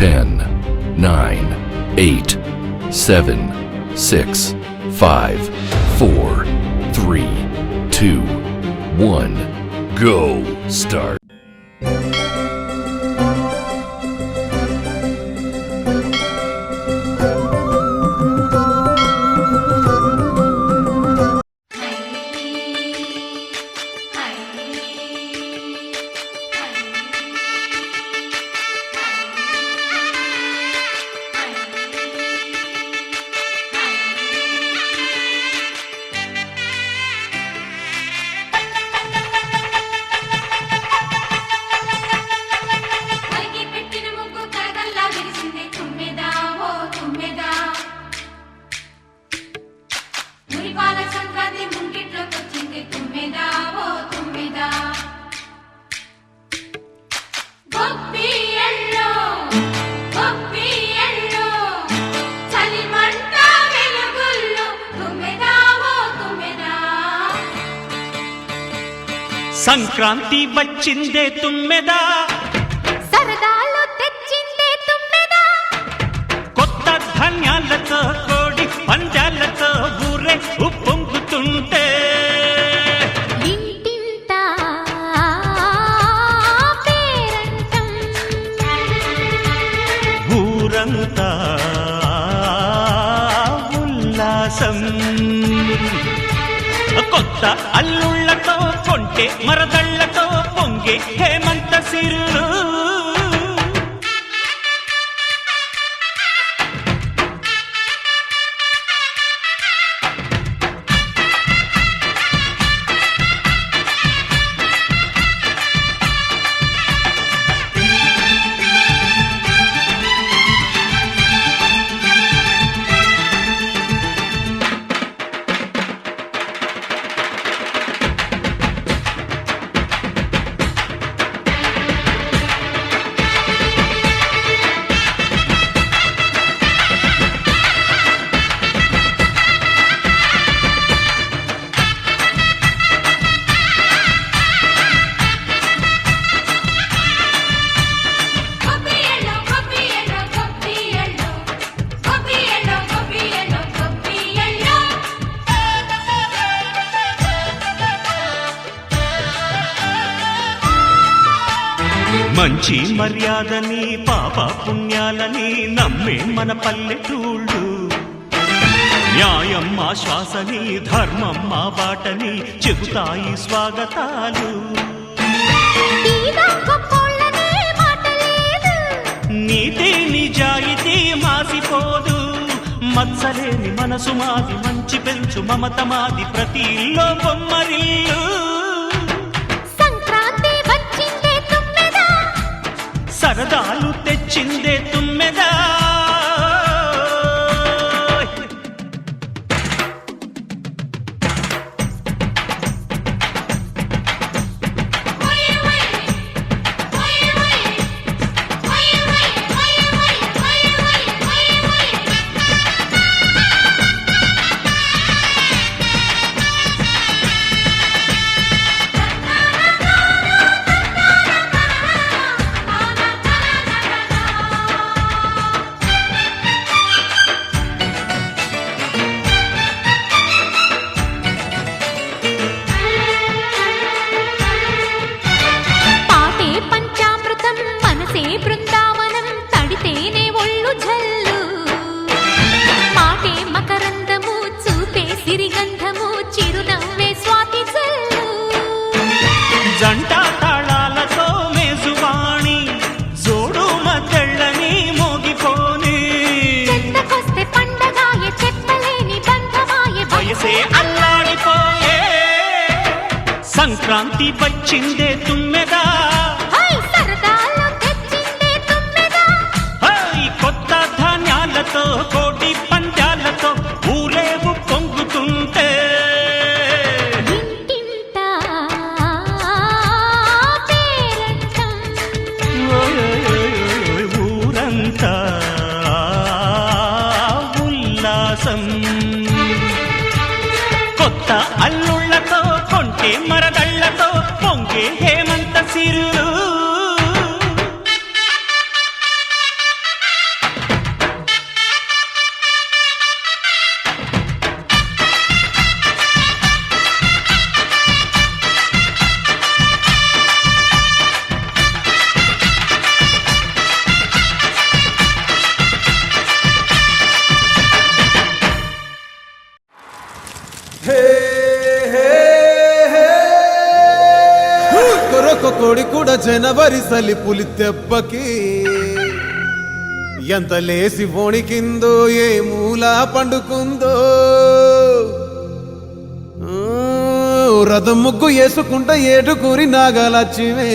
10, 9, 8, 7, 6, 5, 4, 3, 2, 1. Go. Start. Sankranti వచ్చిందే తుమ్మెదా, సరదాలు తెచ్చిందే తుమ్మెదా, కొత్త ధాన్యాలతో కోడి పంజాలతో ఊరే ఉప్పొంగుతుంటే ఇంటింత పేరంటం, ఊరంతా ఉల్లాసం. కొత్త అల్లుళ్లతో కొంటే మరదళ్లతో పొంగే హేమంత సిరులు. మంచి మర్యాదని పాప పుణ్యాలని నమ్మే మన పల్లెటూళ్ళు, న్యాయం మా శ్వాసని ధర్మం మా బాటని చెబుతాయి స్వాగతాలు. నీతి నిజాయితీ మాసిపోదు, మత్సలేని మనసు మాది, మంచి పెంచు మమత మాది, ప్రతి ఇల్లో బొమ్మరిల్లు. సరదాలు తెచ్చిందే తుమ్మెదా, జంట తాళాలతో మేజువాణి జోడు మద్దళ్ళని మోగిపోని, వయసే అల్లాడిపోయే. సంక్రాంతి వచ్చిందే తుమ్మెదా, కొత్త ధాన్యాలతో కోటి పంజాలతో ఊరేగు పొంగుతుంటే ఊరంతా ఉల్లాసం. కొత్త అల్లుళ్లతో కొంటే మరదళ్లతో పొంగే హేమంత సిరులు. జనవరి సలి పులి దెబ్బకి ఎంత లేసి వణికిందో ఏ మూల పండుకుందో రథం ముగ్గు వేసుకుంటా ఏటుకూరి నాగలక్ష్మి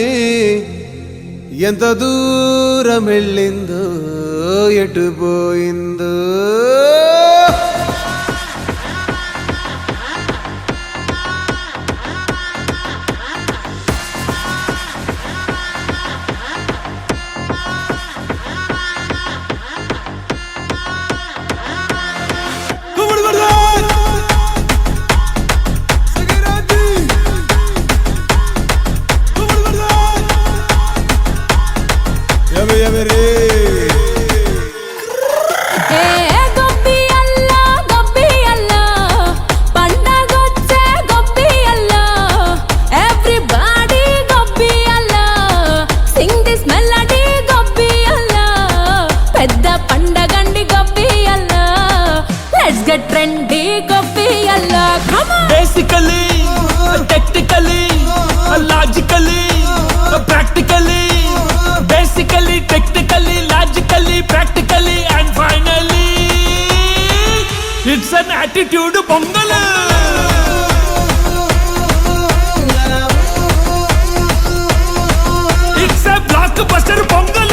ఎంత దూరం వెళ్ళిందో ఎటు పోయిందో Basically, technically, logically, practically. Basically, technically, logically, practically, and finally, it's an attitude pongal. It's a blockbuster pongal.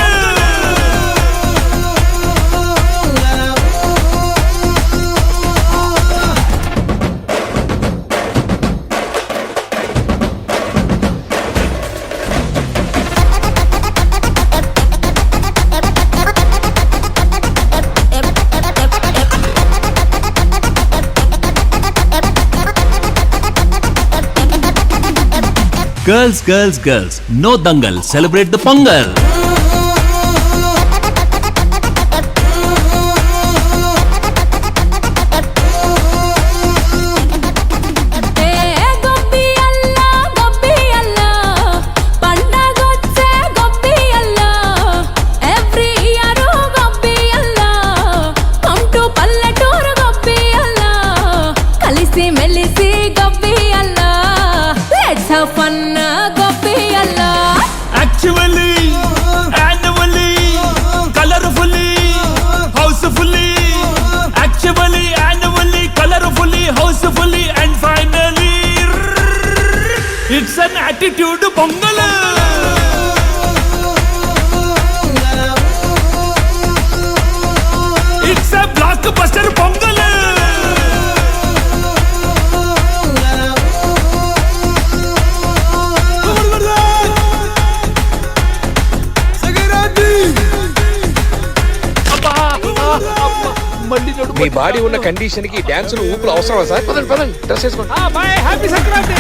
Girls, girls, girls, no dangal, celebrate the Pongal. Actually, annually, colorfully, housefully. Actually, annually, colorfully, housefully, and finally, it's an attitude pongal. It's a blockbuster pongal. Me body ఉన్న condition కి డాన్సులు ఊపులు అవసరమా sir? పదండి పదండి, dress వేసుకోండి. Happy Sankranti.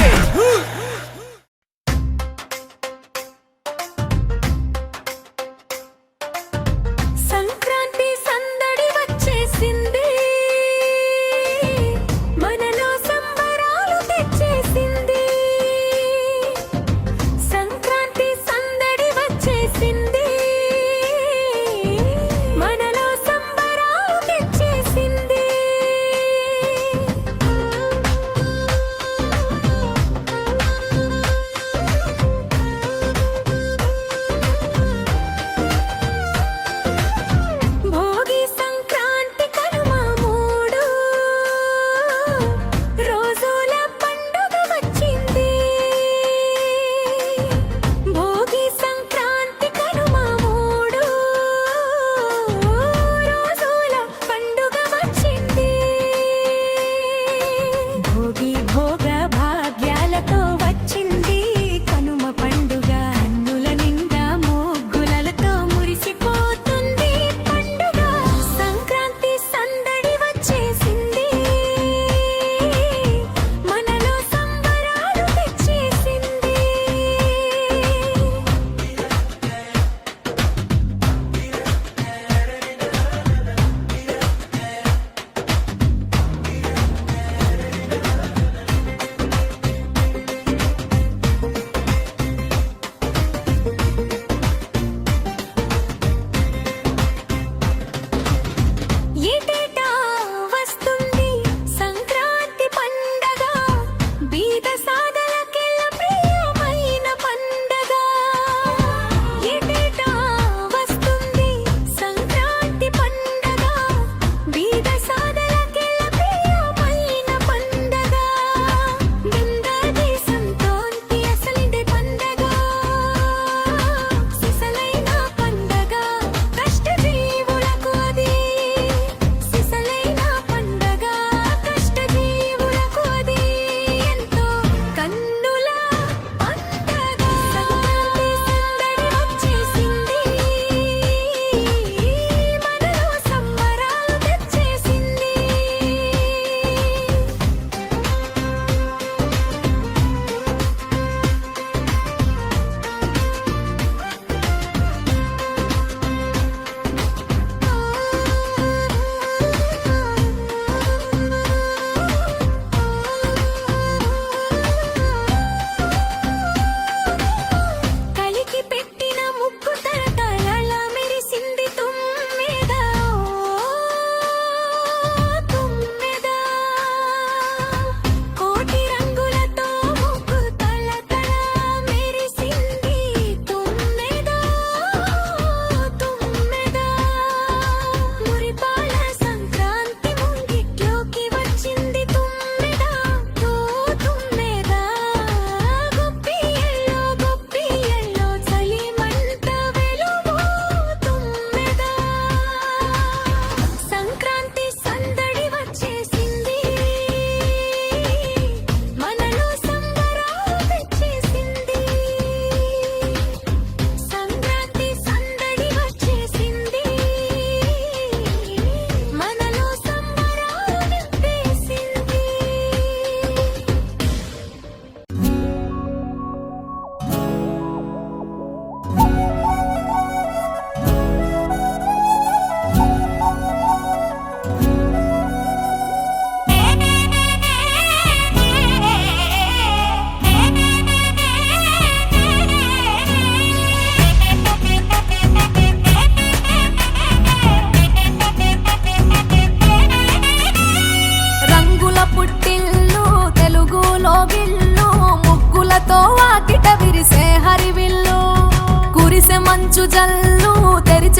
Sankranti సందడి వచ్చేసింది మనలో సంబరాలు తెచ్చేసింది సంక్రాంతి సందడి వచ్చేసింది మనలో సంబరాలు తెచ్చేసింది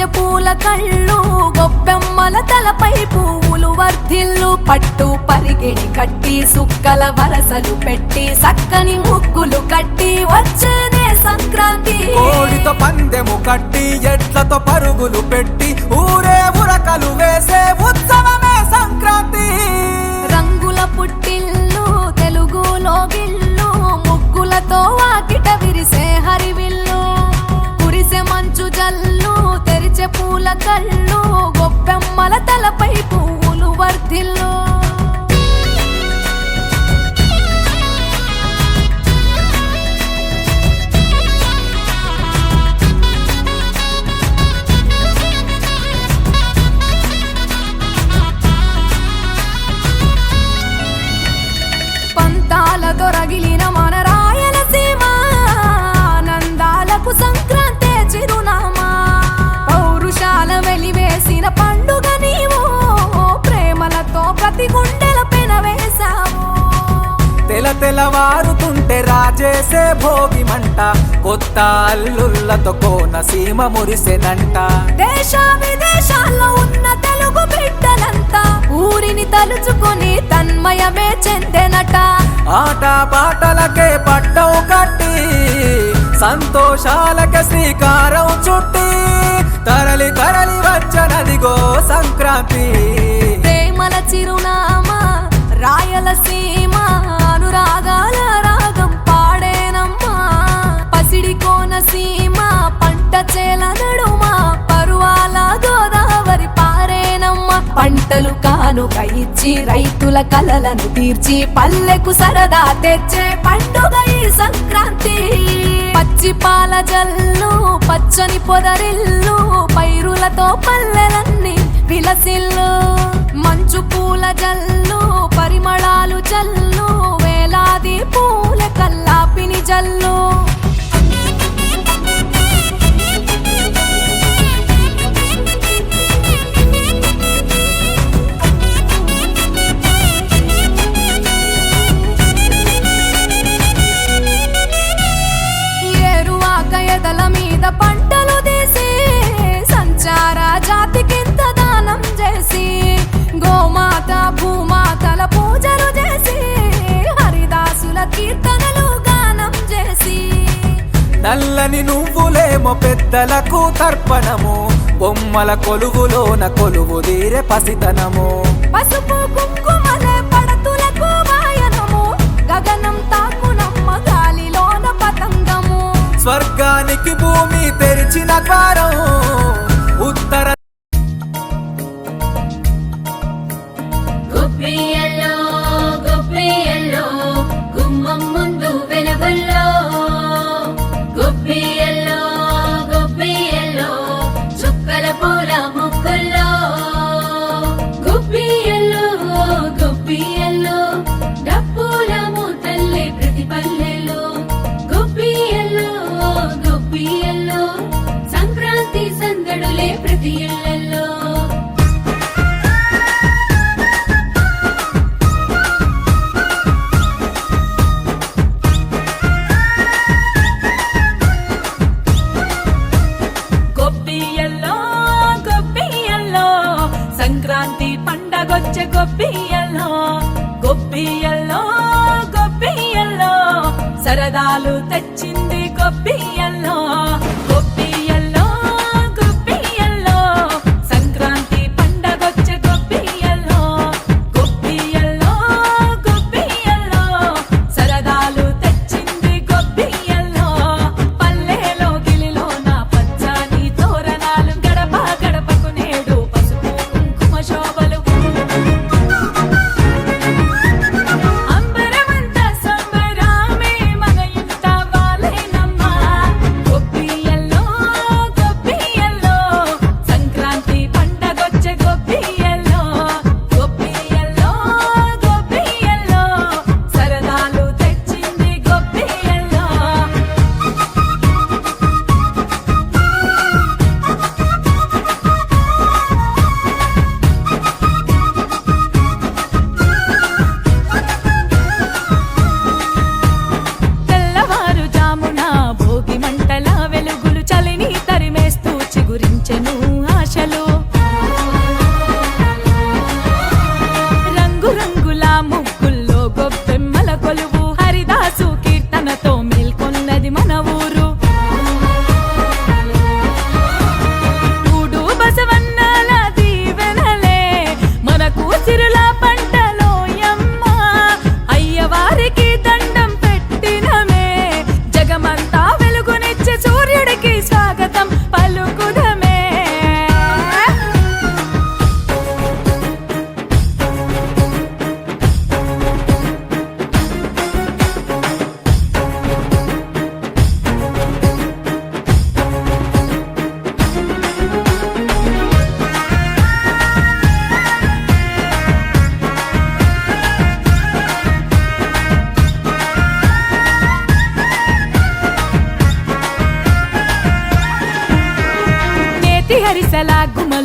తెరిచే పూల కళ్ళు గొప్పెమ్మల తలపై పువ్వులు వర్ధిల్లు పట్టు పరిగెడి కట్టి సుక్కల వరసలు పెట్టి సక్కని ముగ్గులు కట్టి వచ్చేనే సంక్రాంతి. కోడితో పందెము కట్టి ఎట్లతో పరుగులు పెట్టి ఊరే ఉరకలు వేసే ఉత్సవమే సంక్రాంతి. రంగుల పుట్టిల్లు తెలుగులో గిల్లు ముగ్గులతో వాకిట విరిసే హరివిల్లు కురిసే మంచు జల్లు తెరిచే పూల కళ్ళు గొప్పెమ్మల తలపై పువ్వులు వర్ధిల్లు. పంతాలతో రగిలిన మన రాయలసీమ ఆనందాలకు సంక్రాంతి చిరునామా. పౌరుషాల వెలివేసిన పండుగ నీవు ప్రేమలతో ప్రతి గుండెల పెనవేశావు. తెలవారుతుంటే రాజేసే భోగి మంట కొత్త అల్లుళ్ళతో కోనసీమ మురిసెనంట. దేశ విదేశాల్లో ఉన్న తెలుగు బిడ్డలంతా ఊరిని తలుచుకొని తన్మయమే చెందెనట. ఆట పాటలకే పట్టం కట్టి సంతోషాలకే శ్రీకారం చుట్టి తరలి తరలి వచ్చనదిగో సంక్రాంతి. ప్రేమల చిరునామా రాయలసీమ అనురాగాల రాగం పాడేనమ్మా. పసిడి కోనసీమ పంట చేల నడుమ పరువాల గోదావరి పారేనమ్మా. పంటలు కానుక ఇచ్చి రైతుల కలలను తీర్చి పల్లెకు సరదా తెచ్చే పండుగ ఈ సంక్రాంతి. పచ్చి పాల జల్లు పచ్చని పొదరిల్లు పైరులతో పల్లెలన్నీ విలసిల్లు మంచు పూల జల్లు పరిమళాలు జల్లు వేలాది పూల కల్లాపిని జల్లు. ఏరువాక ఎదల మీద పంటలు తీసి సంచార జాతికింత దానం చేసి గోమాత భూమాతల పూజలు చేసి హరిదాసుల కీర్తనలు గానం చేసి నల్లని నువ్వులేమో పెద్దలకు తర్పణము బొమ్మల కొలువులోన కొలువు తీరే పసితనము. పసుపు కుంకుమలే పడతులకు వాయనము గగనం తాకునమ్మ గాలిలోన పతంగము. స్వర్గానికి భూమి తెరిచిన ద్వారం ఉత్తర గొప్పియల్లో గొప్పియల్లో గుమ్మం ముందు వెలుగుల్లో గొప్పియల్లో గొప్పియల్లో చుక్కల పూల ముగ్గుల్లో గొప్పియల్లో గొప్పియల్లో డప్పుల మూతల్లే ప్రతి పల్లెల్లో గొప్పియల్లో గొప్పియల్లో సంక్రాంతి సందడులే ప్రతి ఇళ్ళల్లో. గొప్పియల్లో గొప్పియల్లో సంక్రాంతి పండగొచ్చే గొప్పియల్లో గొప్పియల్లో గొప్పియల్లో సరదాలు తెచ్చింది గొప్పియల్లో. గొప్పియల్లో గొప్పియల్లో సంక్రాంతి పండగొచ్చే గొప్పియల్లో గొప్పియల్లో గొప్పియల్లో సరదాలు తెచ్చింది గొప్పియల్లో. పల్లెలో గిలిలో నా పచ్చని తోరణాలు గడప గడపకు నేడు పసుపు కుంకుమ శోభలు అంబరమంత సంబరామే మన ఇంట వాలేనమ్మా.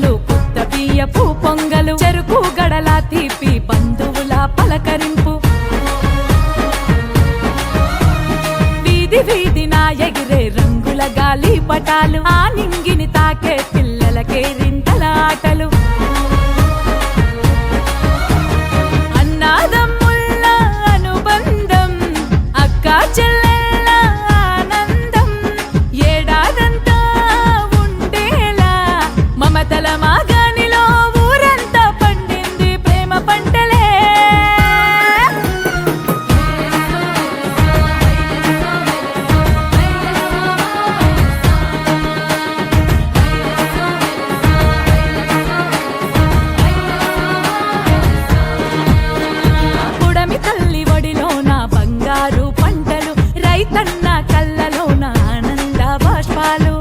బొమ్మలు కొత్త బియ్యపు పొంగలు చెరుకు గడల తీపి బంధువుల పలకరింపు వీధి వీధిన ఎగిరే రంగుల గాలి పటాలు ఆ నింగిని తాకే పిల్లలకే రింతల ఆటలు అన్నాదమ్ముళ్ళ అనుబంధం అక్కా చెల్లెళ్ళ ఆనందం ఏడాదంతా ఉండేలా మమతల మాగానిలో ఊరంతా పండింది ప్రేమ పంటలే పుడమి తల్లి ఒడిలోన బంగారు పంటలు రైతన్న కళ్ళలోన ఆనంద బాష్పాలు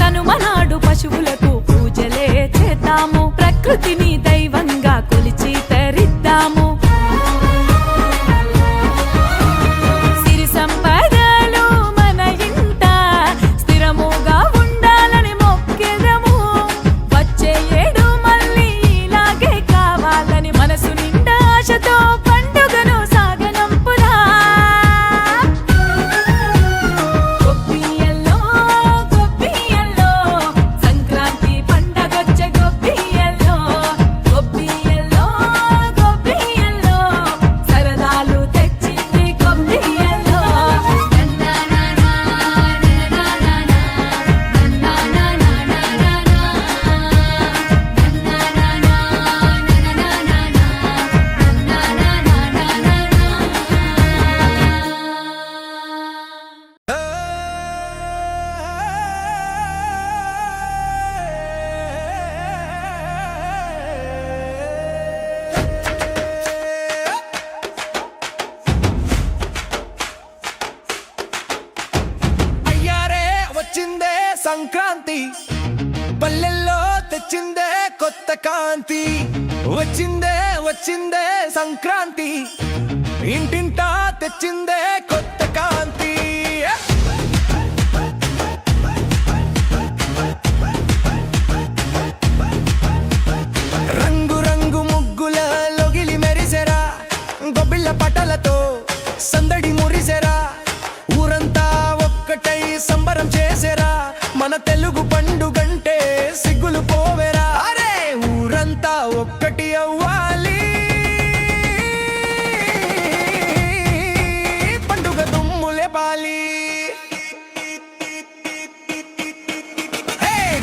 కనుమనాడు పశువులకు పూజలే చేద్దాము ప్రకృతిని దైవంగా కొలిచి తరిద్దాము సిరి సంపదలు మన ఇంట స్థిరముగా ఉండాలని మొక్కెదము వచ్చే ఏడు మళ్ళీ ఇలాగే కావాలని మనసు నిండా ఆశతో పండుగను సాగనంపురా గొప్పియల్లో గొప్పియల్లో సంక్రాంతి పండగొచ్చే గొప్పియల్లో గొప్పియల్లో గొప్పియల్లో సరదాలు తెచ్చింది గొప్పియల్లో అయ్యారే వచ్చిందే సంక్రాంతి పల్లెల్లో తెచ్చిందే కొత్త కాంతి వచ్చిందే వచ్చిందే సంక్రాంతి ఇంటింటా తెచ్చిందే కొత్త కాంతి రంగు రంగు ముగ్గుల లొగిలి మెరిసెరా గొబ్బిళ్ళ పటలతో సందడి మురిసెరా ఊరంతా ఒక్కటై సంబరం చేసెరా మన తెలుగు పండుగంటే సిగ్గులు పోవెరా అరే ఊరంతా ఒక్కటి అవ్వాలి పండుగ దుమ్ములే పాలి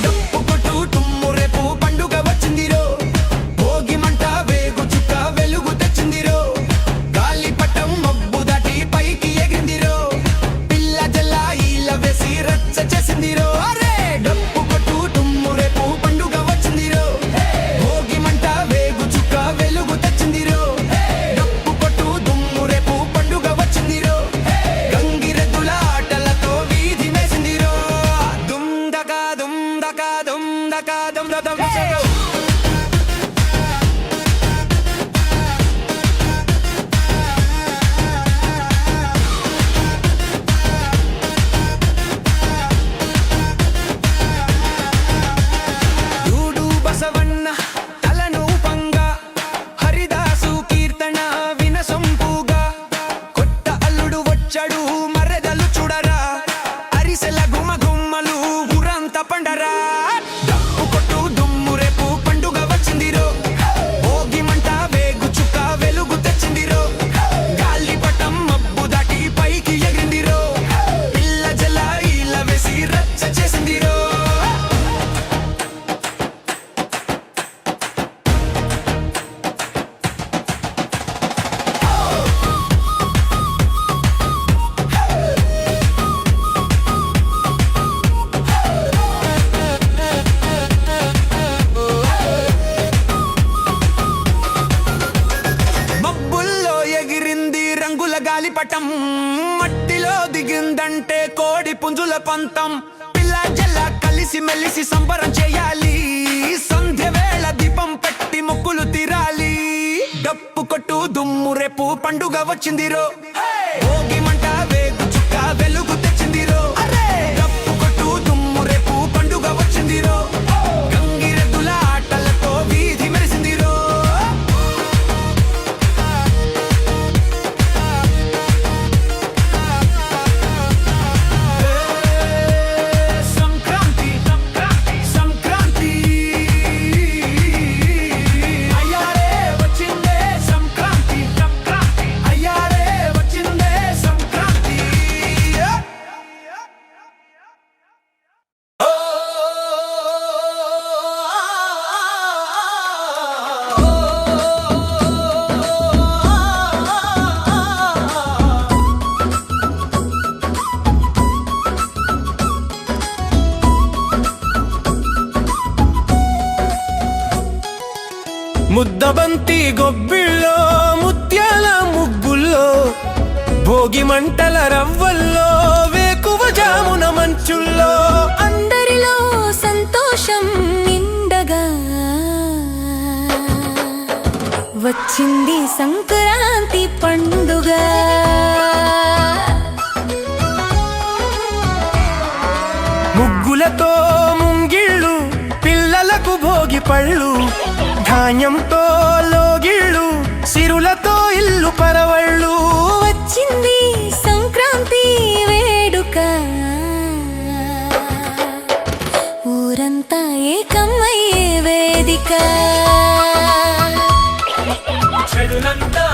డప్పు కొట్టు తుమ్ము రేపు పండుగ వచ్చిందిరో భోగి మంట వేగు చుక్క వెలుగు తెచ్చిందిరో గాలి పట్టం మబ్బు దాటి పైకి ఎగిందిరో పిల్ల జల్ల ఈల వేసి రచ్చ చేసిందిరో అరే డప్పు కొట్టు తుమ్ము రేపు పండుగ వచ్చిందిరో భోగి మంట వేగు చుక్క వెలుగు తెచ్చిందిరో డప్పు కొట్టు దుమ్ము రేపు పండుగ వచ్చిందిరో గంగిరెద్దుల ఆటలతో వీధి మేసిందిరో దుమ్ దకా దుమ్ దకా దుమ్ దకా దుమ్ దమ్ దూడు బసవన్న తలను పంగా హరిదాసు కీర్తన వినసొంపుగా కొత్త అల్లుడు వచ్చాడు మర్రెదలు చూడరా అరిసెల గుమ గుమ్మలు ఊరంతా పండరా డప్పు కొట్టు దుమ్ము రేపు పండుగ వచ్చిందిరో భోగి మంట వేగు చుక్క వెలుగు తెచ్చిందిరో గాలి పటం మబ్బు దాటి పైకి ఎగిరిందిరో పిల్ల జల ఈల వేసి రచ్చ చేసిందిరో మబ్బుల్లో ఎగిరింది రంగుల గాలిపటం మట్టిలో దిగిందంటే కోడి పుంజుల పంతం పిల్ల జల్ల కలిసి మెలిసి సంబరం చేయాలి సంధ్య వేళ దీపం పెట్టి ముక్కులు తీరాలి డప్పు కొట్టు దుమ్ము రేపు పండుగ వచ్చిందిరో భోగి మంట వేగు చుక్క వెలుగు తెచ్చిందిరో డప్పు కొట్టు దుమ్ము రేపు ముద్దబంతి గొబ్బిళ్ళో ముత్యాల ముగ్గుల్లో భోగి మంటల రవ్వల్లో వేకువ జామున మంచుల్లో అందరిలో సంతోషం నిండగా వచ్చింది సంక్రాంతి పండుగ. ముగ్గులతో ముంగిళ్ళు పిల్లలకు భోగి పళ్ళు ధాన్యంతో లోగిళ్ళు సిరులతో ఇల్లు పరవళ్ళు వచ్చింది సంక్రాంతి వేడుక ఊరంతా ఏకమయ్యే వేదిక చెడులంతా